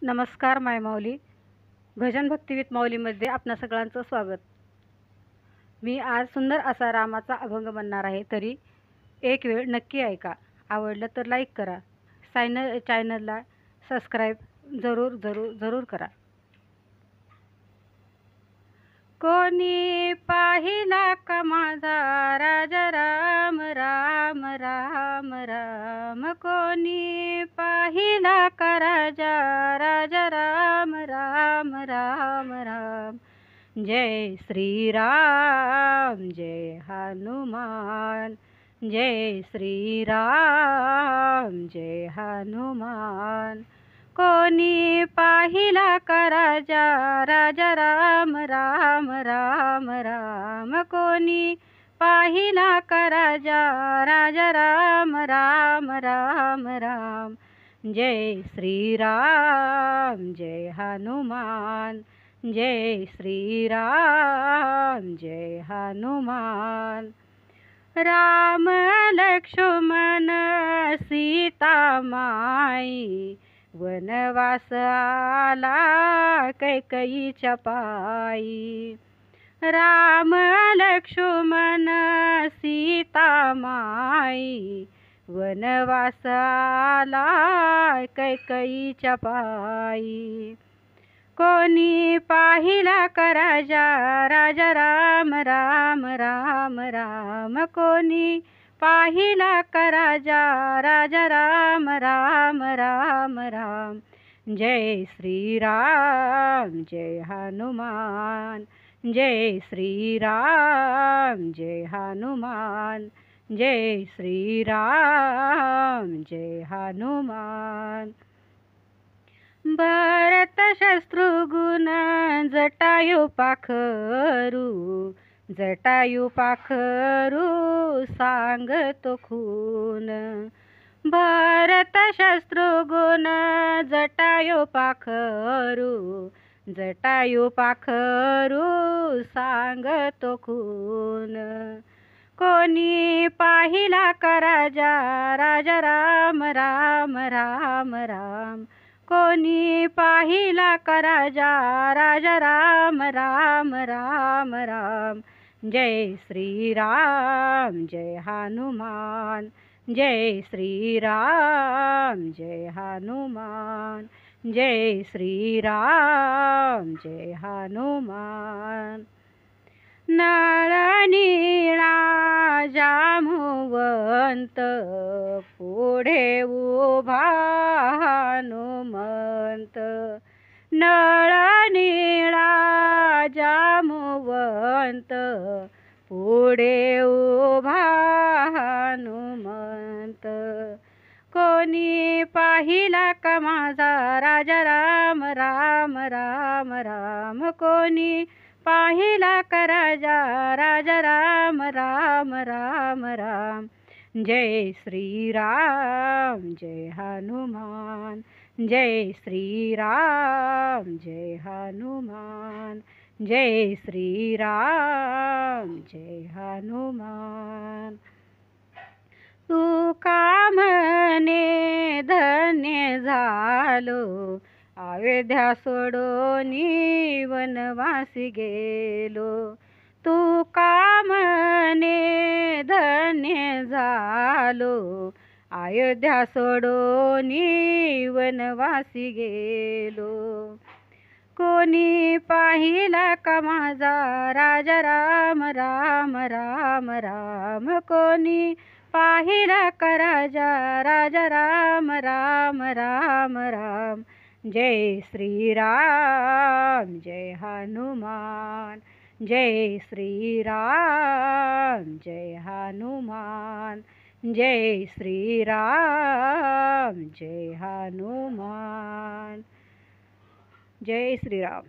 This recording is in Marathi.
नमस्कार माय माऊली. भजन भक्ती विथ माऊलीमध्ये आपणा सगळ्यांचं स्वागत. मी आज सुंदर असा रामाचा अभंग म्हणणार आहे, तरी एक वेळ नक्की ऐका. आवडलं तर लाईक करा. चॅनलला सबस्क्राईब जरूर जरूर जरूर करा. कोणी पाहिला का माझा राजा राम राम राम राम. कोणी पाहिला का राजा राजा राम राम राम राम. जय श्रीराम जय हनुमान. जय श्रीराम जय हनुमान. कोणी पाहिला का राजा राजा राम राम राम राम. कोणी पाहिला का राजा राजा राम राम राम राम. जय श्रीराम जय हनुमान. जय श्रीराम जय हनुमान. राम लक्ष्मण सीता माई. वनवास आला कैकईच्या पायी. राम लक्ष्मण सीता माई. वनवास आला कैकईच्या पायी. कोणी पाहिला का राजा राजा राम राम राम राम. कोणी पाहिला का राजा राजा राम राम राम राम. जय श्रीराम जय हनुमान. जय श्रीराम जय हनुमान. जय श्रीराम जय हनुमान. भरत शत्रुघ्न जटायु पाखरू. जटायु पाखरू सांगतो खून. भरत शत्रुघ्न जटायु पाखरू. जटायु पाखरू सांगतो खून. कोणी पाहिला का राजा राजा राम राम राम राम. कोणी पाहिला का राजा राजा राम राम राम राम. जय श्रीराम जय हनुमान. जय श्रीराम जय हनुमान. जय श्रीराम जय हनुमान. नळनीळा जांबुवंत पुढे उभा हनुमंत. नळनीळा जांबुवंत पुढे उभा हनुमंत. कोणी पाहिला का माझा राजा राम राम राम राम. कोणी पाहिला का राजा राजा राम राम राम राम. जय श्रीराम जय हनुमान. जय श्रीराम जय हनुमान. जय श्रीराम जय हनुमान. तुका म्हणे धन्य झालो अयोध्या सोडोनी वनवासी गेलो. तुका म्हणे धन्य झालो अयोध्या सोडोनी वनवासी गेलो. कोणी पाहिला का माझा राजा राम राम राम राम. कोणी पाहिला का राजा राजा राम राम राम राम. जय श्रीराम जय हनुमान. जय श्रीराम जय हनुमान. जय श्रीराम जय हनुमान. जय श्रीराम.